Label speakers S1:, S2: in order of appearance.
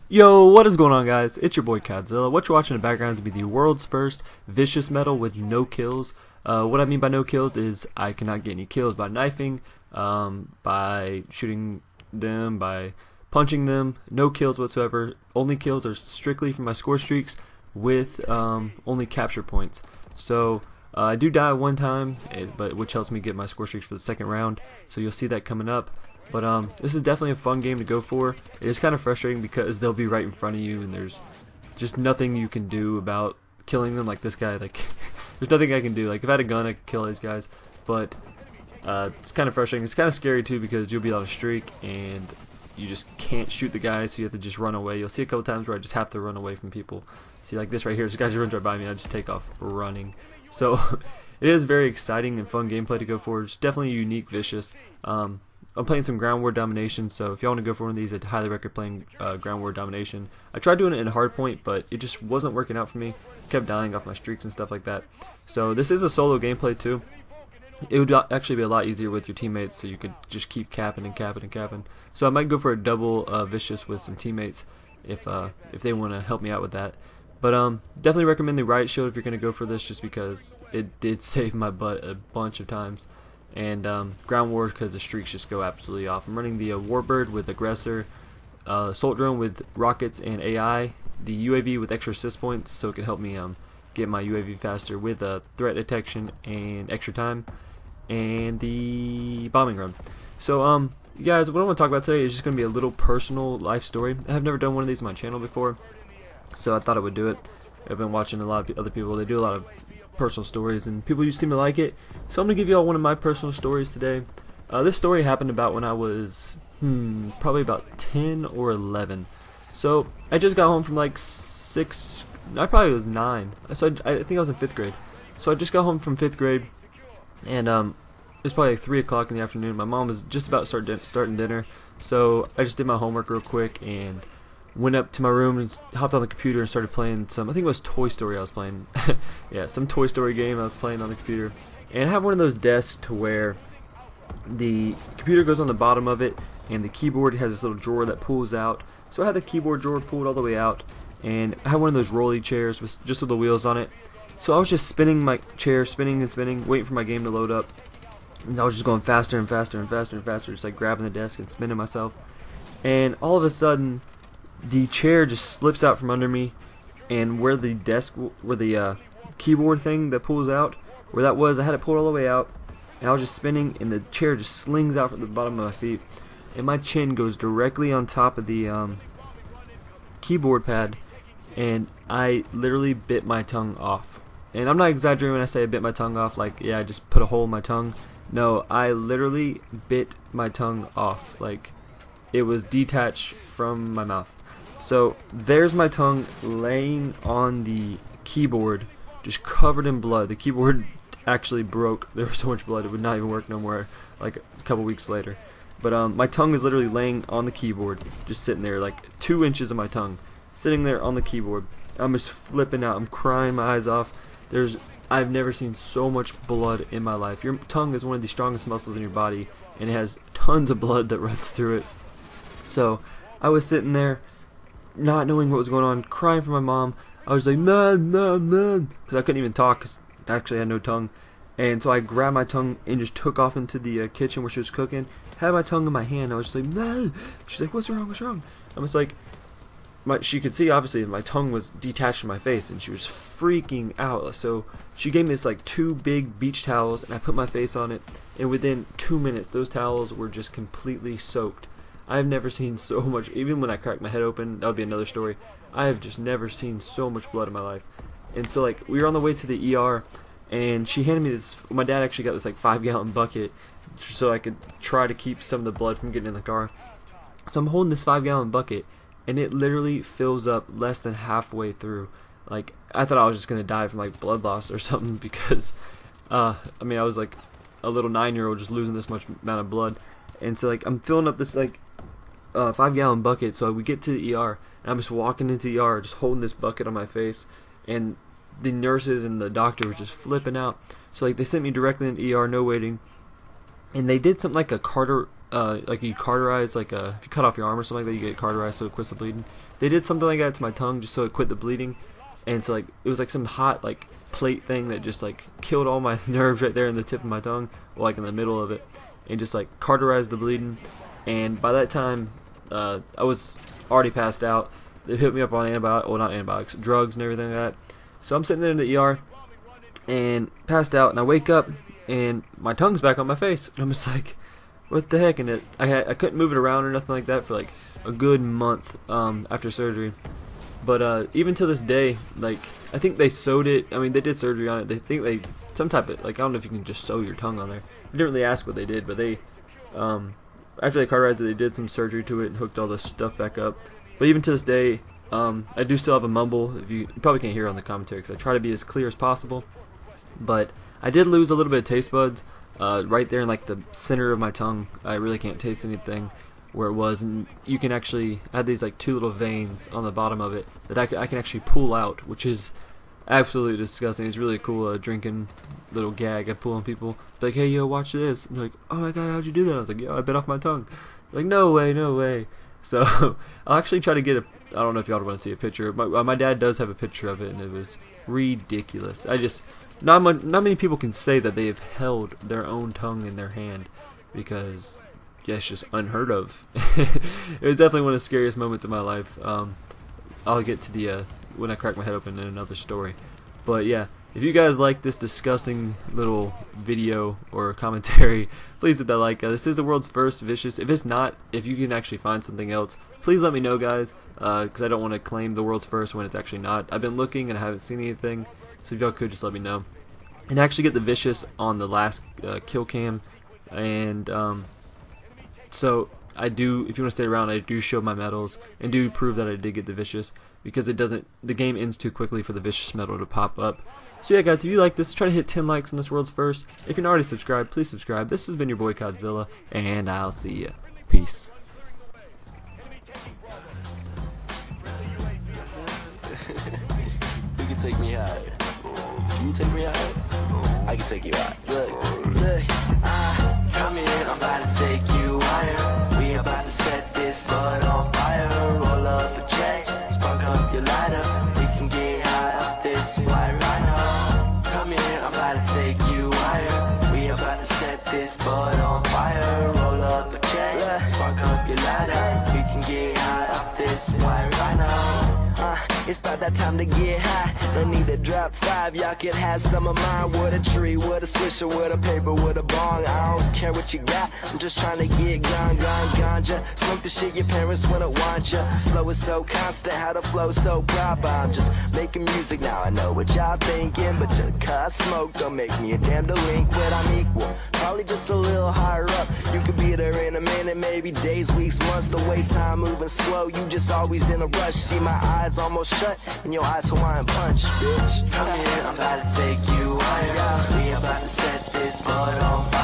S1: Yo, what is going on, guys? It's your boy Cadzilla. What you're watching in the background is be the world's first vicious medal with no kills. What I mean by no kills is I cannot get any kills by knifing, by shooting them, by punching them. No kills whatsoever. Only kills are strictly from my score streaks with only capture points. So I do die one time, but which helps me get my score streaks for the second round. So you'll see that coming up. But this is definitely a fun game to go for. It is kind of frustrating because they'll be right in front of you and there's just nothing you can do about killing them. Like this guy, like there's nothing I can do. Like if I had a gun I could kill these guys, but it's kind of frustrating. It's kind of scary too because you'll be on a streak and you just can't shoot the guy, so you have to just run away. You'll see a couple times where I just have to run away from people. See, like this right here, this guy just runs right by me and I just take off running. So it is very exciting and fun gameplay to go for. It's definitely unique, vicious. I'm playing some Ground War Domination, so if y'all want to go for one of these, I'd highly recommend playing Ground War Domination. I tried doing it in Hardpoint, but it just wasn't working out for me. Kept dying off my streaks and stuff like that. So this is a solo gameplay too. It would actually be a lot easier with your teammates, so you could just keep capping and capping and capping. So I might go for a double vicious with some teammates if they want to help me out with that. But definitely recommend the Riot Shield if you're going to go for this, just because it did save my butt a bunch of times. And Ground War because the streaks just go absolutely off. I'm running the Warbird with Aggressor, Assault Drone with Rockets and AI, the UAV with extra assist points so it can help me get my UAV faster with threat detection and extra time, and the Bombing Run. So you guys, what I want to talk about today is just going to be a little personal life story. I have never done one of these on my channel before, so I thought I would do it. I've been watching a lot of other people. They do a lot of personal stories and people seem to like it, so I'm gonna give you all one of my personal stories today. This story happened about when I was probably about 10 or 11. So I just got home from like 6, I probably was 9, so I think I was in 5th grade. So I just got home from 5th grade, and it was probably like 3 o'clock in the afternoon. My mom was just about starting dinner, so I just did my homework real quick and went up to my room and hopped on the computer and started playing some, I think it was Toy Story I was playing. Yeah, some Toy Story game I was playing on the computer. And I have one of those desks to where the computer goes on the bottom of it and the keyboard has this little drawer that pulls out. So I had the keyboard drawer pulled all the way out, and I had one of those rolly chairs with just with the wheels on it. So I was just spinning my chair, spinning and spinning, waiting for my game to load up. And I was just going faster and faster and faster and faster, just like grabbing the desk and spinning myself. And all of a sudden, the chair just slips out from under me, and where the desk, where the keyboard thing that pulls out, where that was, I had it pulled all the way out, and I was just spinning, and the chair just slings out from the bottom of my feet, and my chin goes directly on top of the keyboard pad, and I literally bit my tongue off. And I'm not exaggerating when I say I bit my tongue off, like, yeah, I just put a hole in my tongue. No, I literally bit my tongue off, like, it was detached from my mouth. So there's my tongue laying on the keyboard, just covered in blood. The keyboard actually broke. There was so much blood it would not even work no more, like a couple weeks later. But my tongue is literally laying on the keyboard, just sitting there, like 2 inches of my tongue sitting there on the keyboard. I'm just flipping out. I'm crying my eyes off. I've never seen so much blood in my life. Your tongue is one of the strongest muscles in your body, and it has tons of blood that runs through it. So I was sitting there not knowing what was going on, crying for my mom. I was like, "Mom, Mom, Mom," because I couldn't even talk because I actually had no tongue. And so I grabbed my tongue and just took off into the kitchen where she was cooking. Had my tongue in my hand. I was just like, "Mom." She's like, "What's wrong? What's wrong?" I was like, she could see obviously my tongue was detached from my face, and she was freaking out. So she gave me this like 2 big beach towels, and I put my face on it, and within 2 minutes those towels were just completely soaked. I've never seen so much. Even when I cracked my head open, that would be another story. I have just never seen so much blood in my life. And so like we were on the way to the ER, and she handed me this. My dad actually got this like 5-gallon bucket so I could try to keep some of the blood from getting in the car. So I'm holding this 5-gallon bucket, and it literally fills up less than halfway through. Like I thought I was just gonna die from like blood loss or something, because I mean I was like a little 9-year-old just losing this much amount of blood. And so like I'm filling up this like 5-gallon bucket. So we get to the ER, and I'm just walking into the ER just holding this bucket on my face, and the nurses and the doctor was just flipping out. So like they sent me directly in the ER, no waiting, and they did something like a like you cauterize, like if you cut off your arm or something like that, you get cauterized so it quits the bleeding. They did something like that to my tongue just so it quit the bleeding, and so like it was like some hot like plate thing that just like killed all my nerves right there in the tip of my tongue, or like in the middle of it, and just like cauterized the bleeding. And by that time, I was already passed out. They hit me up on antibiotics, well not antibiotics, drugs and everything like that. So I'm sitting there in the ER and passed out, and I wake up and my tongue's back on my face, and I'm just like, what the heck? And I couldn't move it around or nothing like that for like a good month after surgery. But even to this day, like I think they sewed it. I mean, they did surgery on it. They think they some type of, like, I don't know if you can just sew your tongue on there. I didn't really ask what they did, but they after they cauterized it, they did some surgery to it and hooked all the stuff back up. But even to this day, I do still have a mumble. You probably can't hear it on the commentary because I try to be as clear as possible. But I did lose a little bit of taste buds right there in like the center of my tongue. I really can't taste anything where it was, and you can actually add these like two little veins on the bottom of it that I can actually pull out, which is absolutely disgusting. It's really cool drinking little gag I pull on people. It's like, hey yo, watch this. And they're like, oh my god, how'd you do that? I was like, yo, I bit off my tongue. Like, no way, no way. So I'll actually try to get I don't know if y'all want to see a picture. My dad does have a picture of it, and it was ridiculous. Not many people can say that they have held their own tongue in their hand, because yeah, it's just unheard of. It was definitely one of the scariest moments of my life. I'll get to the when I crack my head open in another story. But yeah, if you guys like this disgusting little video or commentary, please hit that like. This is the world's first vicious. If it's not, if you can actually find something else, please let me know, guys, because I don't want to claim the world's first when it's actually not. I've been looking and I haven't seen anything, so if y'all could just let me know. And actually get the vicious on the last kill cam, and so I do, if you want to stay around, I do show my medals and do prove that I did get the vicious, because it doesn't, the game ends too quickly for the vicious medal to pop up. So yeah guys, if you like this, try to hit 10 likes on this world's first. If you're not already subscribed, please subscribe. This has been your boy Codzilla, and I'll see ya. Peace.
S2: You can take me higher. Can you take me higher? I can take you higher. Look, come here, I'm about to take you higher. We about to set this bud on fire. Roll up a check, spark up your lighter. We can get high up this white rhino. Come here, I'm about to take you higher. We about to set this bud on fire. Roll up a check, spark up your lighter. We can get high up this white rhino. It's about that time to get high. Don't need to drop 5. Y'all can have some of mine. With a tree, with a swisher, with a paper, with a bong. I don't care what you got. I'm just trying to get ganja. Smoke the shit your parents wouldn't want ya. Flow is so constant, how the flow so proper. I'm just making music now. I know what y'all thinking, but just cause smoke don't make me a damn delinquent. I'm equal, probably just a little higher up. You could be there in a minute, maybe days, weeks, months. The way time moving slow, you just always in a rush. See my eyes almost shut, and your eyes Hawaiian punch, bitch. Come here, I'm about to take you higher. We about to set this bud on fire.